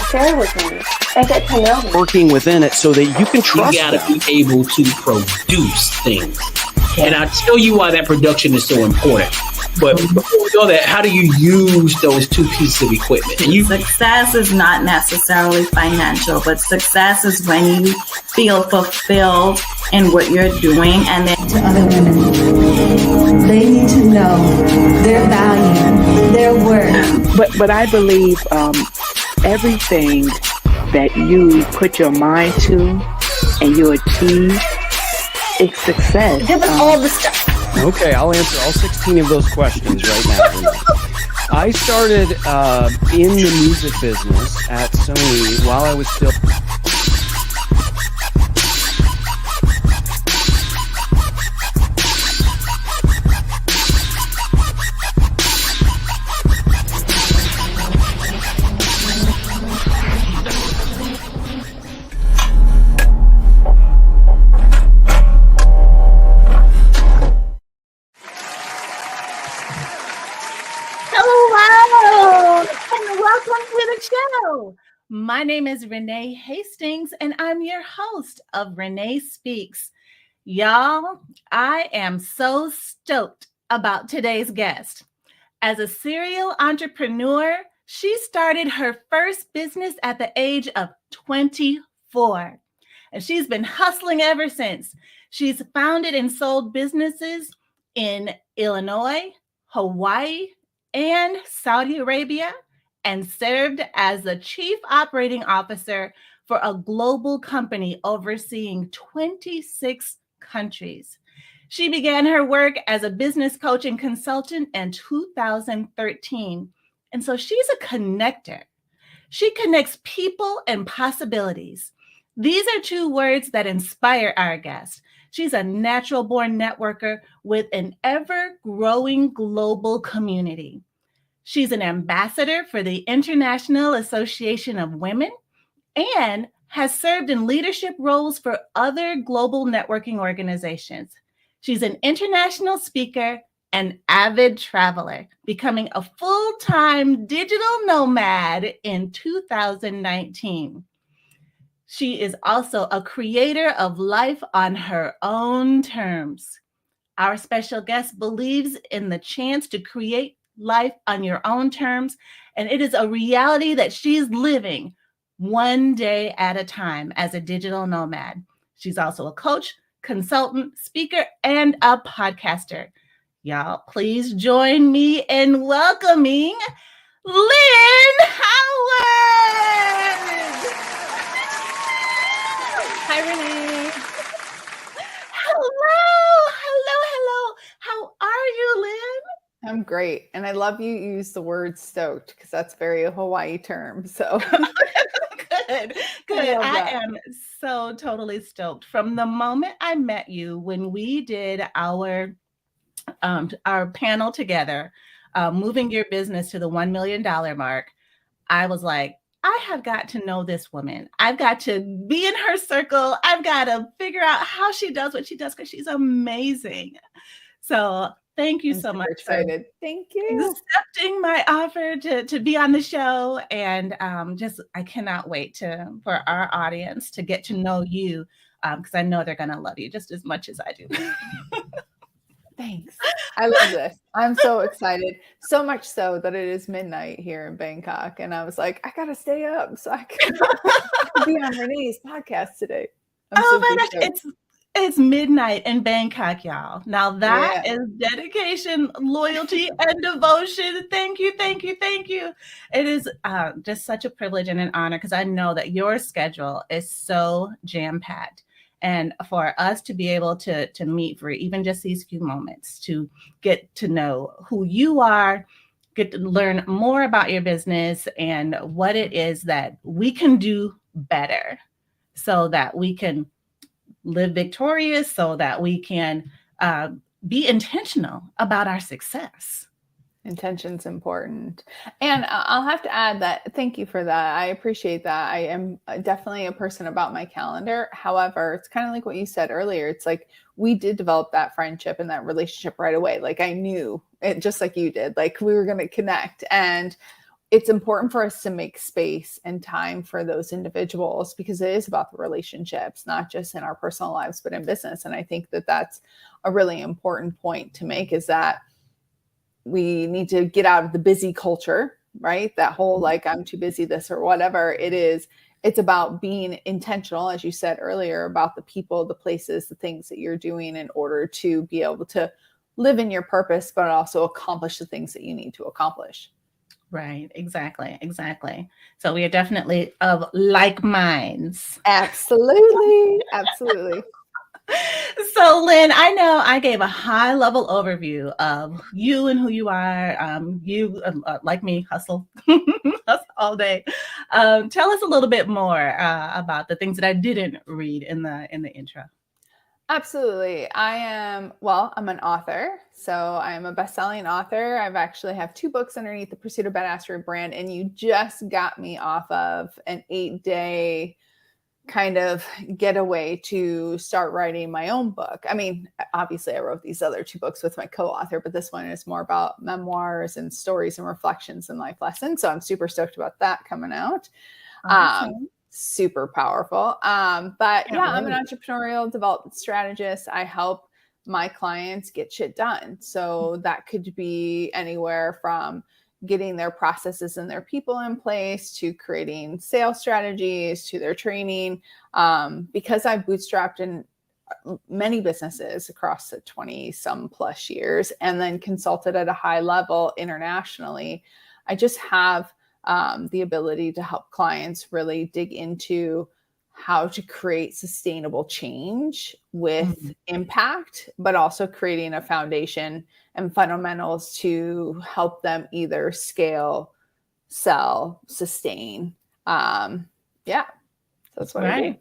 share with me and get to know me. Working within it so that you can trust You got to them. be able to produce things. And I'll tell you why that production is so important. But before we go there, how do you use those two pieces of equipment? And Success is not necessarily financial, but success is when you feel fulfilled in what you're doing. And then to other women, they need to know their value, their worth. But I believe everything that you put your mind to and you achieve, it's success. Give us all the stuff. Okay, I'll answer all 16 of those questions right now. I started in the music business at Sony while I was still... My name is Renee Hastings, and I'm your host of Renee Speaks. Y'all, I am so stoked about today's guest. As a serial entrepreneur, she started her first business at the age of 24, and she's been hustling ever since. She's founded and sold businesses in Illinois, Hawaii, and Saudi Arabia, and served as the chief operating officer for a global company overseeing 26 countries. She began her work as a business coach and consultant in 2013. And so she's a connector. She connects people and possibilities. These are two words that inspire our guest. She's a natural-born networker with an ever-growing global community. She's an ambassador for the International Association of Women and has served in leadership roles for other global networking organizations. She's an international speaker and avid traveler, becoming a full-time digital nomad in 2019. She is also a creator of life on her own terms. Our special guest believes in the chance to create life on your own terms, and it is a reality that she's living one day at a time as a digital nomad. She's also a coach, consultant, speaker, and a podcaster. Y'all, please join me in welcoming Lynn Howard. Hi, Renee. Hello. How are you, Lynn? I'm great. And I love you use the word stoked because that's very a Hawaii term. So good. I am so totally stoked. From the moment I met you, when we did our panel together, moving your business to the $1 million mark, I was like, I have got to know this woman. I've got to be in her circle. I've got to figure out how she does what she does because she's amazing. So thank you so much. Excited. Thank you. Accepting my offer to be on the show. And I cannot wait for our audience to get to know you because I know they're going to love you just as much as I do. Thanks. I love this. I'm so excited. So much so that it is midnight here in Bangkok. And I was like, I got to stay up so I can be on Renee's podcast today. Oh my gosh. It's midnight in Bangkok, y'all. Now that is dedication, loyalty, and devotion. Thank you. It is just such a privilege and an honor because I know that your schedule is so jam-packed. And for us to be able to meet for even just these few moments, to get to know who you are, get to learn more about your business and what it is that we can do better so that we can live victorious, so that we can be intentional about our success. Intention's important. And I'll have to add that, thank you for that. I appreciate that. I am definitely a person about my calendar. However, it's kind of like what you said earlier. It's like we did develop that friendship and that relationship right away. Like I knew it just like you did, like we were going to connect. And it's important for us to make space and time for those individuals, because it is about the relationships, not just in our personal lives, but in business. And I think that that's a really important point to make, is that we need to get out of the busy culture, right? That whole, like, I'm too busy, this or whatever it is. It's about being intentional, as you said earlier, about the people, the places, the things that you're doing in order to be able to live in your purpose, but also accomplish the things that you need to accomplish. Right. Exactly. So we are definitely of like minds. Absolutely. Absolutely. So, Lynn, I know I gave a high level overview of you and who you are. You, like me, hustle, hustle all day. Tell us a little bit more about the things that I didn't read in the intro. Absolutely. I'm an author. So I'm a best-selling author. I've actually have 2 books underneath the Pursuit of Badassery brand, and you just got me off of an 8-day kind of getaway to start writing my own book. I mean, obviously I wrote these other 2 books with my co-author, but this one is more about memoirs and stories and reflections and life lessons. So I'm super stoked about that coming out. Awesome. Super powerful. But yeah, I'm an entrepreneurial development strategist. I help my clients get shit done. So that could be anywhere from getting their processes and their people in place to creating sales strategies to their training. Because I've bootstrapped in many businesses across the 20 some plus years and then consulted at a high level internationally, I just have the ability to help clients really dig into how to create sustainable change with impact, but also creating a foundation and fundamentals to help them either scale, sell, sustain. Yeah, that's what I do.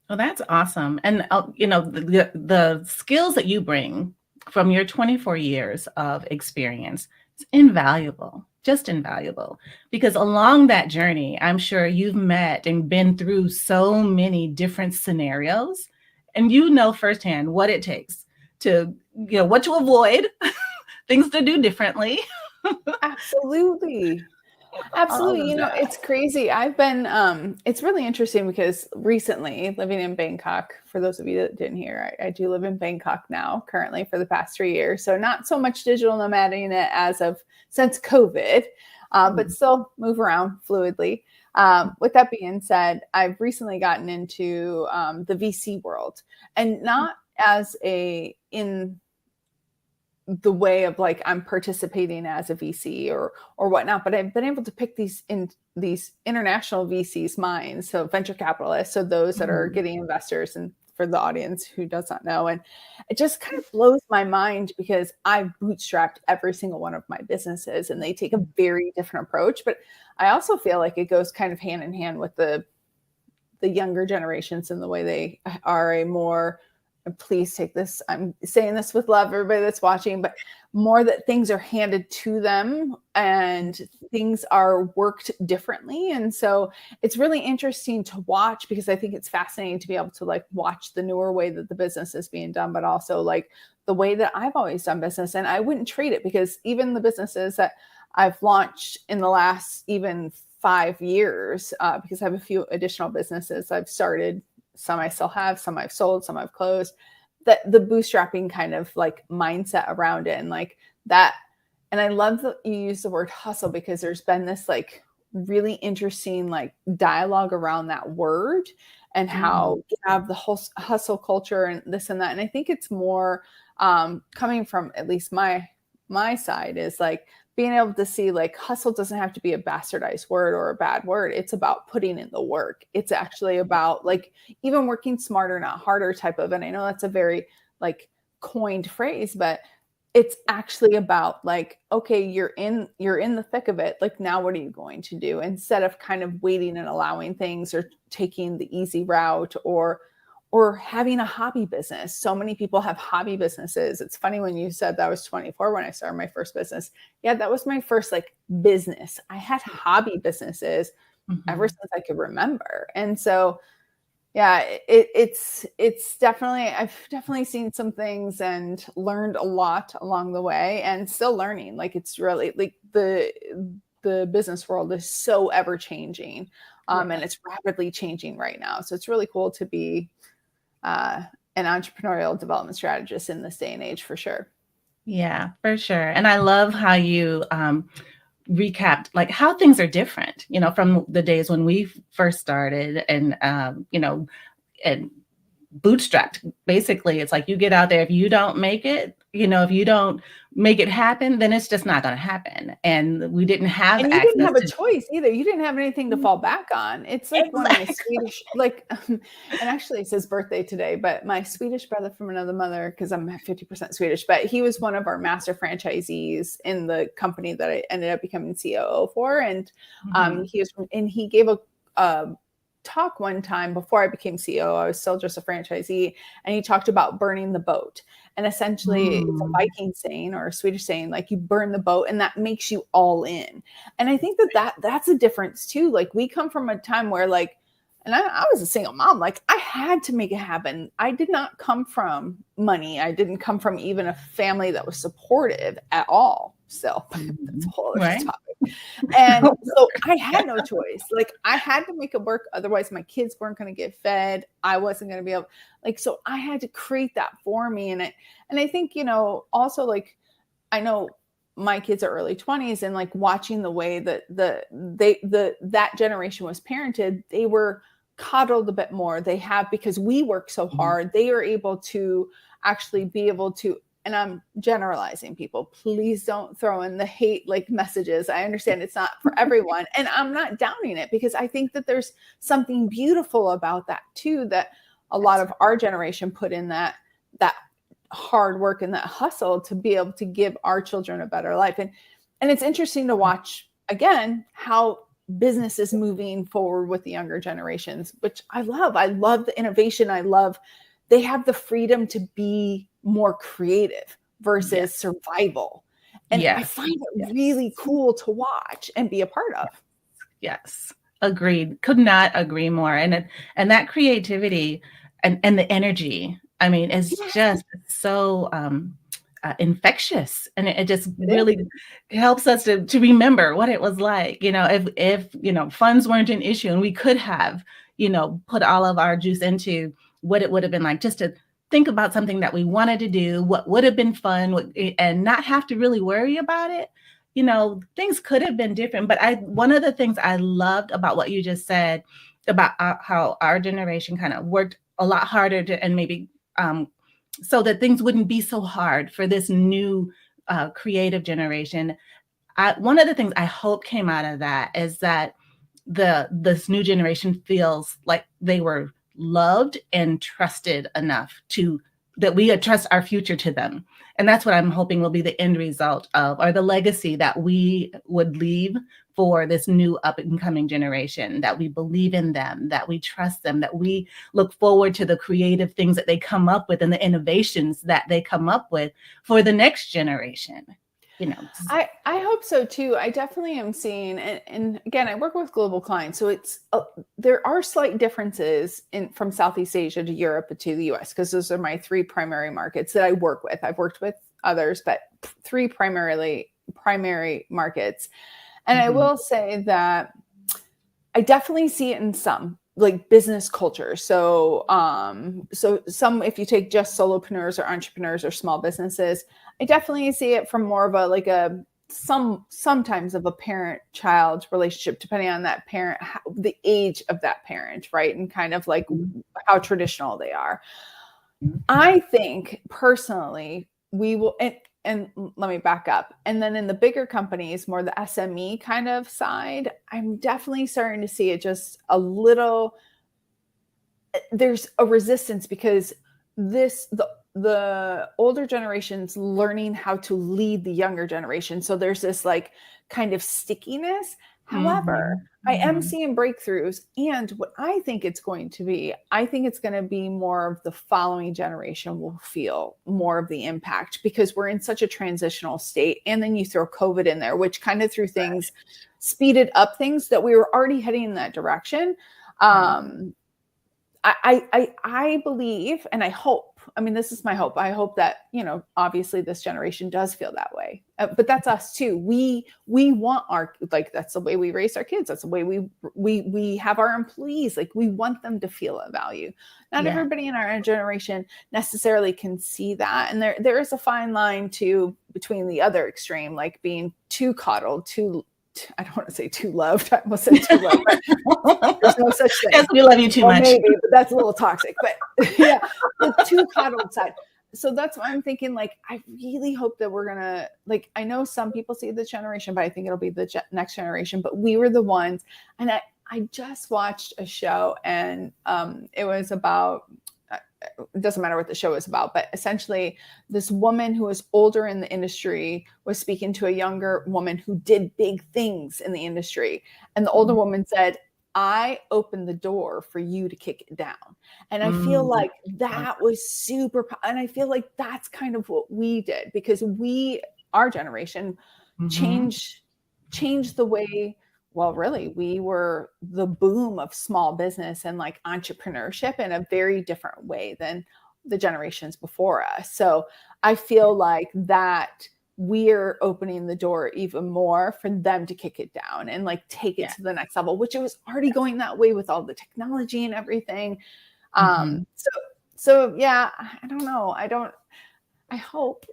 Well, that's awesome. And, the skills that you bring from your 24 years of experience is invaluable. Just invaluable, because along that journey, I'm sure you've met and been through so many different scenarios, and you know firsthand what it takes to, what to avoid, things to do differently. Absolutely. Absolutely. It's crazy. I've been, it's really interesting because recently living in Bangkok, for those of you that didn't hear, I do live in Bangkok now, currently for the past 3 years. So not so much digital nomading it since COVID, but still move around fluidly. With that being said, I've recently gotten into the VC world, and not as in the way of like I'm participating as a VC or whatnot, but I've been able to pick these international VCs' minds, so venture capitalists, so those that are getting investors, and for the audience who does not know, and it just kind of blows my mind because I've bootstrapped every single one of my businesses, and they take a very different approach. But I also feel like it goes kind of hand in hand with the younger generations and the way they are a more, please take this, I'm saying this with love, everybody that's watching, but more that things are handed to them and things are worked differently. And so it's really interesting to watch, because I think it's fascinating to be able to like watch the newer way that the business is being done, but also like the way that I've always done business. And I wouldn't trade it, because even the businesses that I've launched in the last even 5 years, because I have a few additional businesses I've started, some I still have, some I've sold, some I've closed, that the bootstrapping kind of like mindset around it and like that. And I love that you use the word hustle, because there's been this like really interesting like dialogue around that word and how you have the whole hustle culture and this and that. And I think it's more coming from at least my side is like being able to see like hustle doesn't have to be a bastardized word or a bad word. It's about putting in the work. It's actually about like even working smarter, not harder type of, and I know that's a very like coined phrase, but it's actually about like, okay, you're in the thick of it. Like, now what are you going to do? Instead of kind of waiting and allowing things or taking the easy route or having a hobby business. So many people have hobby businesses. It's funny when you said that I was 24 when I started my first business. Yeah, that was my first like business. I had hobby businesses ever since I could remember. And so, yeah, it's definitely, I've definitely seen some things and learned a lot along the way and still learning. Like, it's really like the business world is so ever changing, and it's rapidly changing right now. So it's really cool to be an entrepreneurial development strategist in this day and age, for sure. Yeah, for sure. And I love how you recapped like how things are different, from the days when we first started and, and bootstrapped. Basically, it's like you get out there, if you don't make it, if you don't make it happen, then it's just not going to happen. And we didn't have and you didn't have a choice either. You didn't have anything to fall back on. It's like one of my Swedish, and actually it's his birthday today, but my Swedish brother from another mother, because I'm 50% Swedish, but he was one of our master franchisees in the company that I ended up becoming COO for. And he gave a talk one time before I became CEO. I was still just a franchisee, and he talked about burning the boat. And essentially it's a Viking saying or a Swedish saying, like you burn the boat and that makes you all in. And I think that's a difference too. Like we come from a time where and I was a single mom, like I had to make it happen. I did not come from money. I didn't come from even a family that was supportive at all. So that's a whole other topic. And so I had no choice. Like I had to make it work. Otherwise my kids weren't going to get fed. I wasn't going to be able, so I had to create that for me. And I think, also I know my kids are early 20s, and watching the way that that generation was parented, they were coddled a bit more. They have, because we work so hard, they are able to actually be able to, and I'm generalizing people, please don't throw in the hate messages. I understand it's not for everyone, and I'm not downing it, because I think that there's something beautiful about that too, that a lot of our generation put in that hard work and that hustle to be able to give our children a better life. And it's interesting to watch again how business is moving forward with the younger generations, which I love. I love the innovation. I love they have the freedom to be more creative versus survival. And I find it really cool to watch and be a part of. Yes. Agreed. Could not agree more. And that creativity and the energy, I mean, it's just so infectious, and it just really helps us to remember what it was like, if funds weren't an issue and we could have, put all of our juice into what it would have been like just to think about something that we wanted to do, what would have been fun, and not have to really worry about it. Things could have been different. But one of the things I loved about what you just said about how our generation kind of worked a lot harder and maybe so that things wouldn't be so hard for this new creative generation. One of the things I hope came out of that is that this new generation feels like they were loved and trusted enough that we trust our future to them. And that's what I'm hoping will be the end result of, or the legacy that we would leave for this new up and coming generation, that we believe in them, that we trust them, that we look forward to the creative things that they come up with and the innovations that they come up with for the next generation. I hope so too. I definitely am seeing, and again, I work with global clients, so it's there are slight differences from Southeast Asia to Europe to the US, because those are my three primary markets that I work with. I've worked with others, but three primary markets. And I will say that I definitely see it in some business culture. So some, if you take just solopreneurs or entrepreneurs or small businesses, I definitely see it from more of sometimes of a parent-child relationship, depending on that parent, the age of that parent, right? And kind of how traditional they are. I think personally, we will, and let me back up. And then in the bigger companies, more the SME kind of side, I'm definitely starting to see it just a little, there's a resistance, because the older generation's learning how to lead the younger generation. So there's this kind of stickiness. However, I am seeing breakthroughs. And what I think it's going to be more of the following generation will feel more of the impact, because we're in such a transitional state. And then you throw COVID in there, which kind of threw things, speeded up things that we were already heading in that direction. I believe, and I hope I mean, this is my hope. I hope that, obviously this generation does feel that way, but that's us too. We want that's the way we raise our kids. That's the way we have our employees. Like, we want them to feel a value. Not everybody in our generation necessarily can see that. And there is a fine line too, between the other extreme, like being too coddled, I don't want to say too loved. I almost said too loved. But there's no such thing. Yes, we love you too much. Maybe, but that's a little toxic. But yeah, the too coddled side. So that's why I'm thinking, like, I really hope that we're gonna, like, I know some people see the generation, but I think it'll be the next generation. But we were the ones, and I just watched a show, and it was about. It doesn't matter what the show is about, but essentially this woman who was older in the industry was speaking to a younger woman who did big things in the industry. And the older woman said, I opened the door for you to kick it down. And I feel like that was super, and I feel like that's kind of what we did, because our generation changed the way. Well, really, we were the boom of small business and like entrepreneurship in a very different way than the generations before us. So I feel like that we're opening the door even more for them to kick it down and like take it to the next level, which it was already going that way with all the technology and everything. So yeah, I don't know. I hope.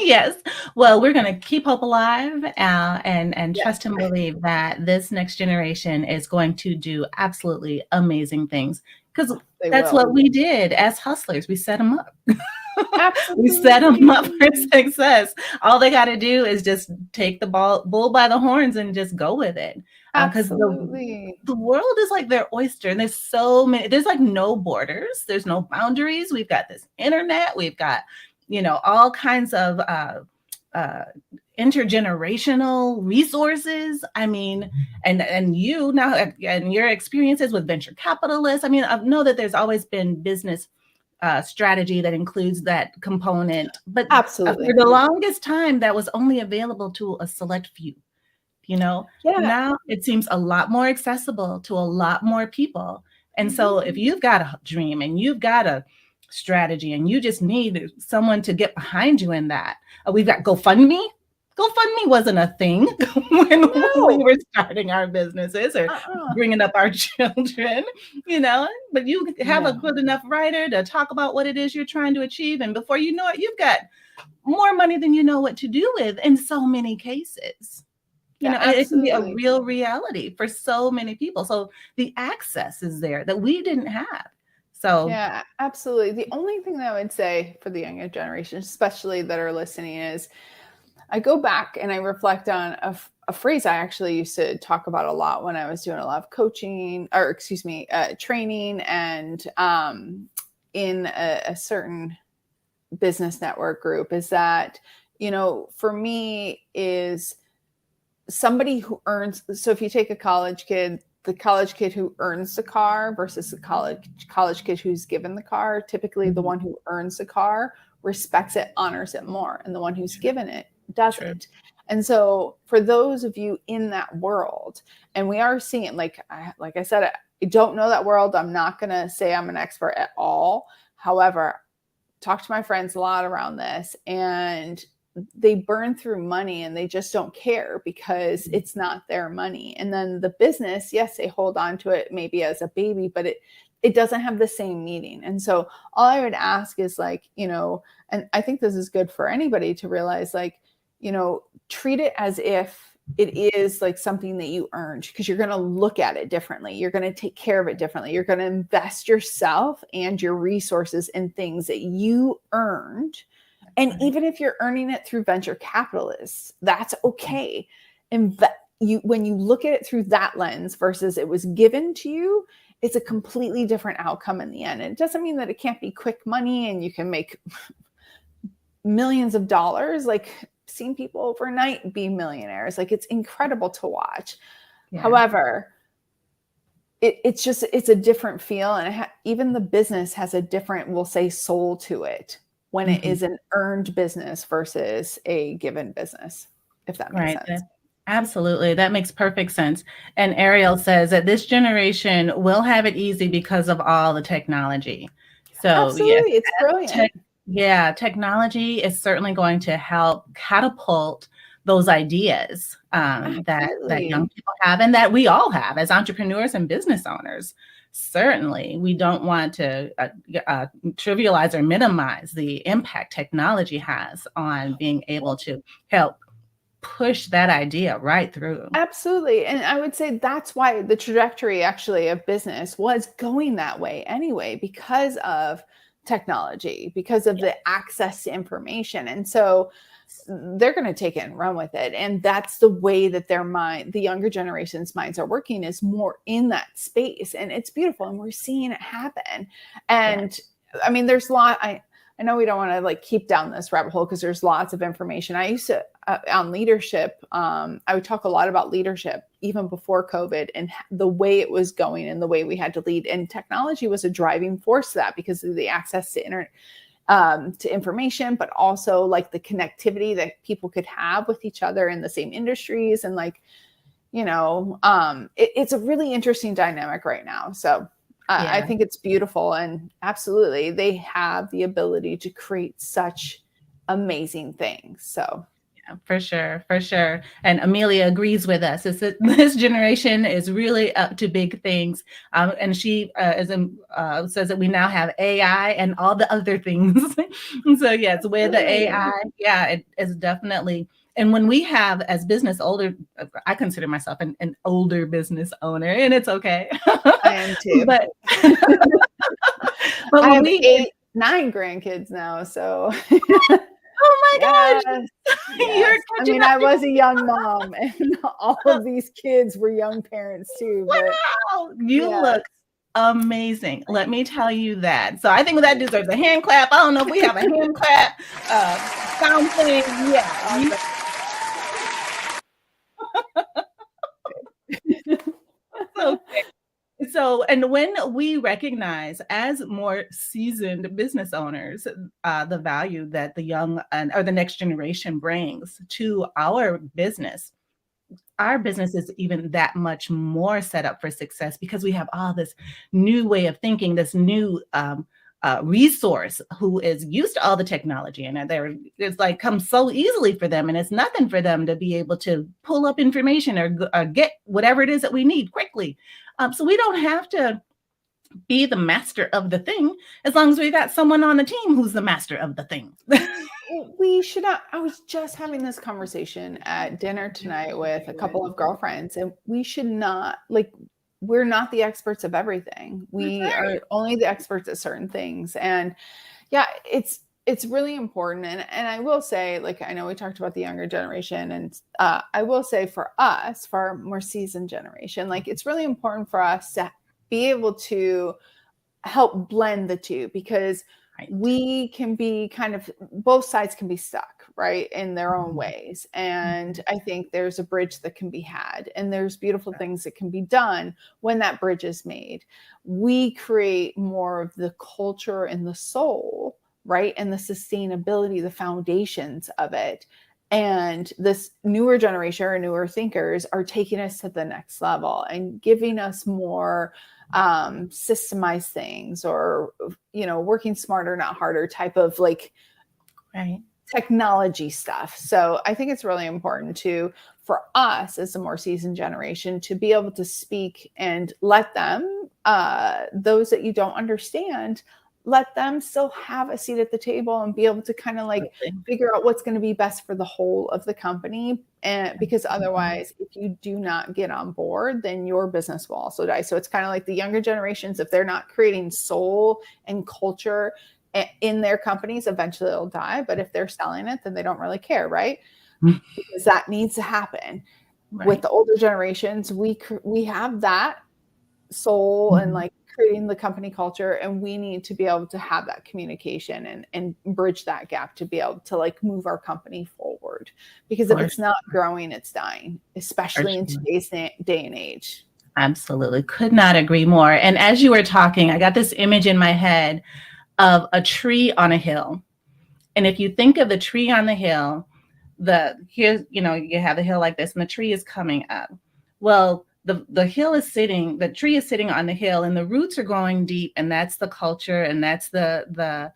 Yes. Well, we're going to keep hope alive and trust and believe that this next generation is going to do absolutely amazing things, because that's what we did as hustlers. We set them up. We set them up for success. All they got to do is just take the bull by the horns and just go with it. Because the world is like their oyster, and there's so many. There's like no borders. There's no boundaries. We've got this internet. We've got all kinds of intergenerational resources. I mean, and you now, and your experiences with venture capitalists. I mean, I know that there's always been business strategy that includes that component, but absolutely, for the longest time, that was only available to a select few. Now it seems a lot more accessible to a lot more people. And so if you've got a dream and you've got a strategy and you just need someone to get behind you in that. We've got GoFundMe. GoFundMe wasn't a thing when we were starting our businesses or bringing up our children, but you have a good enough writer to talk about what it is you're trying to achieve. And before you know it, you've got more money than you know what to do with in so many cases. It can be a real reality for so many people. So the access is there that we didn't have. So yeah, absolutely. The only thing that I would say for the younger generation, especially that are listening, is I go back and I reflect on a phrase I actually used to talk about a lot when I was doing a lot of coaching, or training, and in a certain business network group, is that, for me, is somebody who earns. So if you take a college kid, the college kid who earns the car versus the college kid who's given the car, typically the one who earns the car respects it, honors it more, and the one who's given it doesn't. Sure. And so for those of you in that world, and we are seeing, like I said, I don't know that world. I'm not going to say I'm an expert at all. However, talk to my friends a lot around this, and they burn through money and they just don't care because it's not their money. And then the business, yes, they hold on to it maybe as a baby, but it doesn't have the same meaning. And so all I would ask is and I think this is good for anybody to realize, treat it as if it is like something that you earned, because you're going to look at it differently. You're going to take care of it differently. You're going to invest yourself and your resources in things that you earned. And even if you're earning it through venture capitalists, that's okay. And when you look at it through that lens versus it was given to you, it's a completely different outcome in the end. And it doesn't mean that it can't be quick money and you can make millions of dollars. Like, seen people overnight be millionaires. Like, it's incredible to watch. Yeah. However, it's a different feel. And even the business has a different, we'll say, soul to it when it is an earned business versus a given business, if that makes sense. Absolutely. That makes perfect sense. And Ariel says that this generation will have it easy because of all the technology. So yes, Absolutely. It's brilliant. technology is certainly going to help catapult those ideas that young Absolutely. people have and that we all have as entrepreneurs and business owners. Certainly, we don't want to trivialize or minimize the impact technology has on being able to help push that idea right through. Absolutely. And I would say that's why the trajectory actually of business was going that way anyway, because of technology, because of the access to information. And so they're going to take it and run with it. And that's the way that their mind, the younger generation's minds are working, is more in that space. And it's beautiful. And we're seeing it happen. And I mean, there's a lot, I know we don't want to like keep down this rabbit hole because there's lots of information. I used to, on leadership, I would talk a lot about leadership even before COVID and the way it was going and the way we had to lead. And technology was a driving force to that because of the access to internet, to information, but also like the connectivity that people could have with each other in the same industries. And like, you know, it's a really interesting dynamic right now. So I think it's beautiful, and absolutely they have the ability to create such amazing things. So for sure. And Amelia agrees with us. Is that this generation is really up to big things. And she says that we now have AI and all the other things. So yes, with the AI, it is definitely. And when we have, as I consider myself an older business owner, and it's okay. I am too. but I have 9 grandkids now, so. Oh my gosh. Yes. I mean, I was a young mom, and all of these kids were young parents too. But wow, you look amazing. Let me tell you that. So I think that deserves a hand clap. I don't know if we have a hand clap sound thing. Yeah. Okay. So, and when we recognize as more seasoned business owners, the value that the young or the next generation brings to our business is even that much more set up for success because we have all this new way of thinking, this new resource who is used to all the technology, and it's like comes so easily for them, and it's nothing for them to be able to pull up information or get whatever it is that we need quickly. So we don't have to be the master of the thing as long as we got someone on the team who's the master of the thing. We should not. I was just having this conversation at dinner tonight with a couple of girlfriends, and we should not we're not the experts of everything. We are only the experts at certain things. And it's really important. And I will say, like, I know we talked about the younger generation, and I will say for us, for our more seasoned generation, like it's really important for us to be able to help blend the two, because we can be both sides can be stuck, right, in their own ways. And I think there's a bridge that can be had, and there's beautiful things that can be done when that bridge is made. We create more of the culture and the soul, right, and the sustainability, the foundations of it. And this newer generation or newer thinkers are taking us to the next level and giving us more systemized things, or, you know, working smarter, not harder type of technology stuff. So I think it's really important for us as a more seasoned generation to be able to speak and let them, those that you don't understand, let them still have a seat at the table and be able to kind of figure out what's going to be best for the whole of the company. And because otherwise, if you do not get on board, then your business will also die. So it's kind of like the younger generations, if they're not creating soul and culture in their companies, eventually it'll die. But if they're selling it, then they don't really care, right? Because that needs to happen. With the older generations, we have that soul and creating the company culture, and we need to be able to have that communication and bridge that gap to be able to move our company forward, because if it's not growing, it's dying, especially in today's day and age. Absolutely. Could not agree more. And as you were talking, I got this image in my head of a tree on a hill. And if you think of the tree on the hill, you have the hill like this and the tree is coming up. Well, the hill is sitting, the tree is sitting on the hill, and the roots are going deep, and that's the culture, and that's the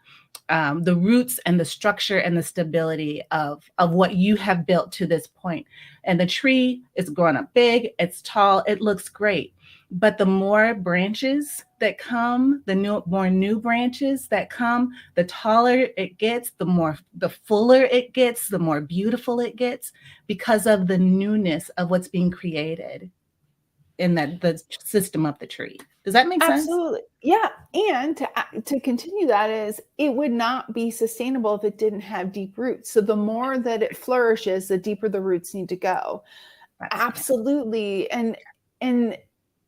roots and the structure and the stability of what you have built to this point. And the tree is growing up big, it's tall, it looks great. But the more branches that come, more new branches that come, the taller it gets, the fuller it gets, the more beautiful it gets, because of the newness of what's being created in the system of the tree. Does that make sense? Absolutely. Yeah. And to continue that is, it would not be sustainable if it didn't have deep roots. So the more that it flourishes, the deeper the roots need to go. Absolutely. And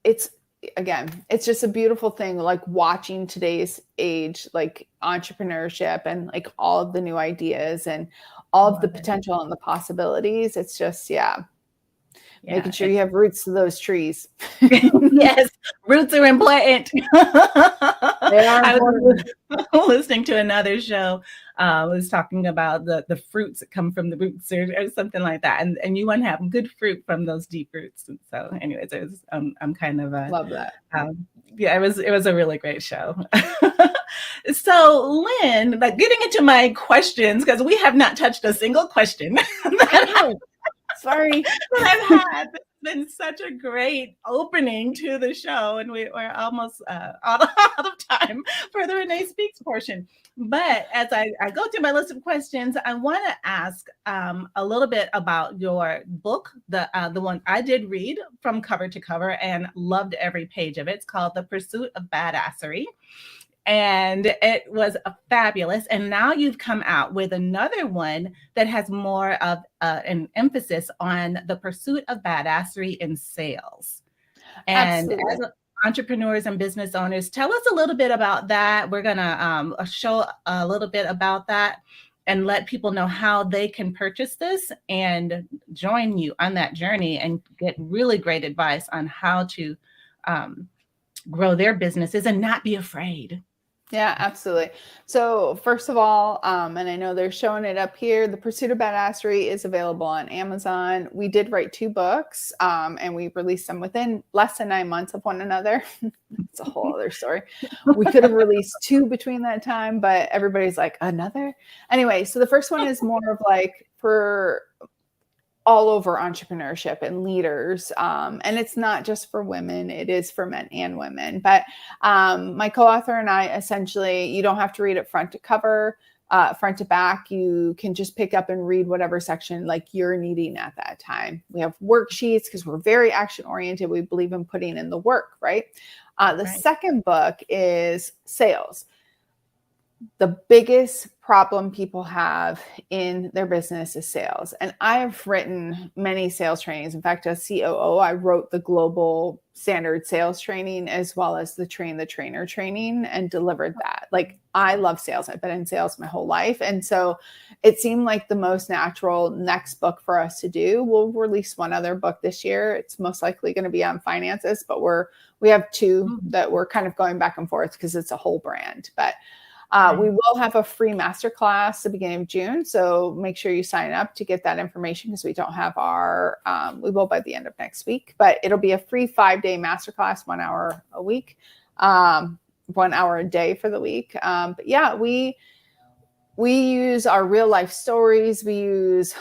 it's, again, it's just a beautiful thing, like watching today's age, like entrepreneurship and like all of the new ideas and all of the potential and the possibilities. It's just, making sure you have roots to those trees. Yes, roots are important. They are I important. was listening to another show. Was talking about the fruits that come from the roots or something like that, and you want to have good fruit from those deep roots. And so, anyways, it was I'm kind of love that. It was a really great show. So, Lynn, like getting into my questions, because we have not touched a single question. Sorry. That I've had. It's been such a great opening to the show, and we're almost out of time for the Renee Speaks portion. But as I go through my list of questions, I want to ask a little bit about your book, the one I did read from cover to cover and loved every page of it. It's called The Pursuit of Badassery. And it was fabulous. And now you've come out with another one that has more of an emphasis on the pursuit of badassery in sales. And Absolutely. as entrepreneurs and business owners, tell us a little bit about that. We're going to show a little bit about that and let people know how they can purchase this and join you on that journey and get really great advice on how to grow their businesses and not be afraid. Yeah, absolutely. So first of all, and I know they're showing it up here, The Pursuit of Badassery is available on Amazon. We did write 2 books, and we released them within less than 9 months of one another. It's a whole other story. We could have released 2 between that time, but everybody's like, another? Anyway, so the first one is more of like for all over entrepreneurship and leaders. And it's not just for women, it is for men and women. But my co-author and I, essentially, you don't have to read it front to cover, front to back. You can just pick up and read whatever section like you're needing at that time. We have worksheets because we're very action oriented. We believe in putting in the work, right? The second book is sales. The biggest problem people have in their business is sales. And I have written many sales trainings. In fact, as COO, I wrote the global standard sales training as well as the train the trainer training and delivered that. Like, I love sales. I've been in sales my whole life. And so it seemed like the most natural next book for us to do. We'll release one other book this year. It's most likely going to be on finances, but we have 2 that we're kind of going back and forth because it's a whole brand. But we will have a free masterclass the beginning of June. So make sure you sign up to get that information because we don't have our, we will by the end of next week, but it'll be a free 5-day masterclass, 1 hour a week, 1 hour a day for the week. But yeah, we use our real life stories. We use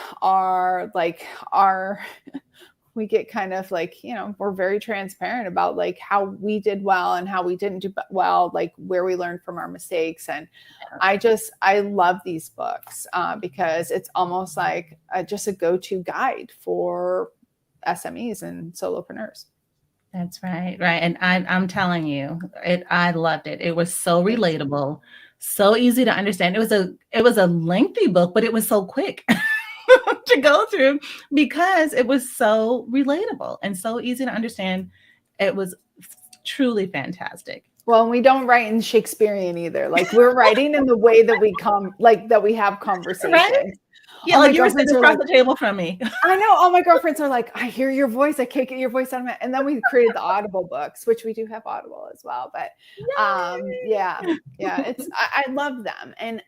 we get kind of like, we're very transparent about like how we did well and how we didn't do well, like where we learned from our mistakes. And I love these books because it's almost like just a go-to guide for SMEs and solopreneurs. That's right. Right. And I'm telling you, I loved it. It was so relatable, so easy to understand. It was a lengthy book, but it was so quick to go through because it was so relatable and so easy to understand. It was truly fantastic. Well, we don't write in Shakespearean either. Like, we're writing in the way that we have conversations. Right? Yeah, like you were sitting across the table from me. I know. All my girlfriends are like, I hear your voice. I can't get your voice out of my. And then we created the Audible books, which we do have Audible as well. But yeah. I love them. And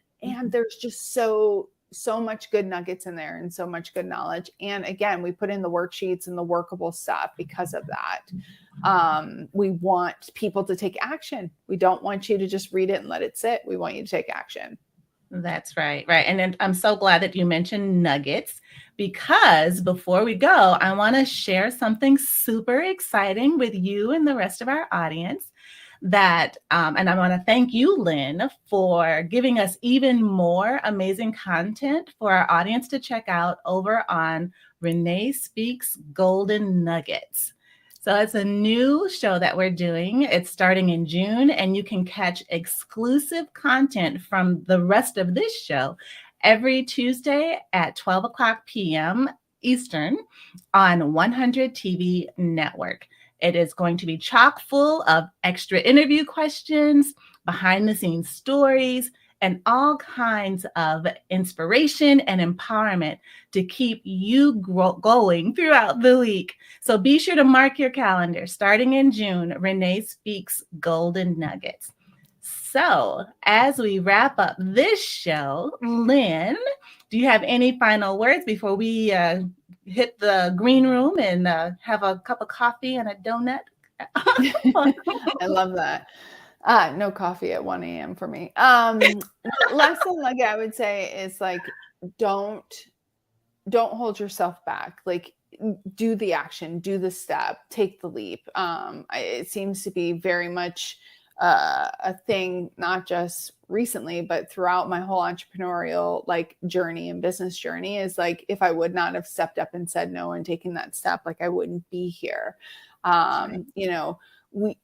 there's just so so much good nuggets in there and so much good knowledge. And again, we put in the worksheets and the workable stuff because of that. We want people to take action. We don't want you to just read it and let it sit. We want you to take action. That's right. Right. And then I'm so glad that you mentioned nuggets, because before we go, I want to share something super exciting with you and the rest of our audience that, and I want to thank you, Lynn, for giving us even more amazing content for our audience to check out over on Renee Speaks Golden Nuggets. So it's a new show that we're doing. It's starting in June, and you can catch exclusive content from the rest of this show every Tuesday at 12 o'clock p.m. Eastern on 100 TV Network. It is going to be chock full of extra interview questions, behind the scenes stories, and all kinds of inspiration and empowerment to keep you going throughout the week. So be sure to mark your calendar. Starting in June, Renee Speaks Golden Nuggets. So as we wrap up this show, Lynn, do you have any final words before we hit the green room and have a cup of coffee and a donut? I love that. No coffee at 1 a.m. for me. Last thing, like I would say, is like, don't hold yourself back. Like, do the action, do the step, take the leap. It seems to be very much a thing, not just recently, but throughout my whole entrepreneurial like journey and business journey, is like, if I would not have stepped up and said no and taken that step, like I wouldn't be here. You know,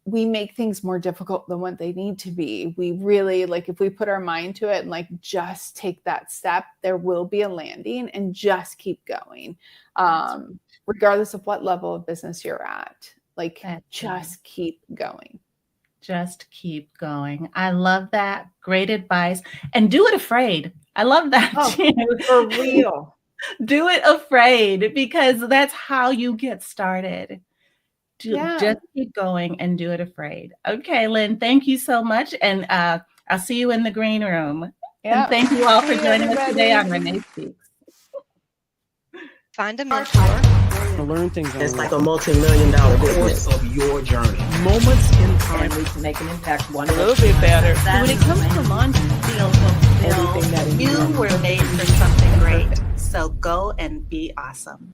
we make things more difficult than what they need to be. We really, like, if we put our mind to it and like just take that step, there will be a landing, and just keep going. Regardless of what level of business you're at, like just keep going. Just keep going. I love that. Great advice. And do it afraid. I love that. For real. Do it afraid, because that's how you get started. Just keep going and do it afraid. Okay, Lynn, thank you so much. And I'll see you in the green room. And thank you all for joining us today on Renee Speaks. Find a mentor. To learn things. It's like a multi-million-dollar business of your journey. Moments in time we can make an impact one a little bit better. When it comes to launch, feel fulfilled. You were made for something great. So go and be awesome.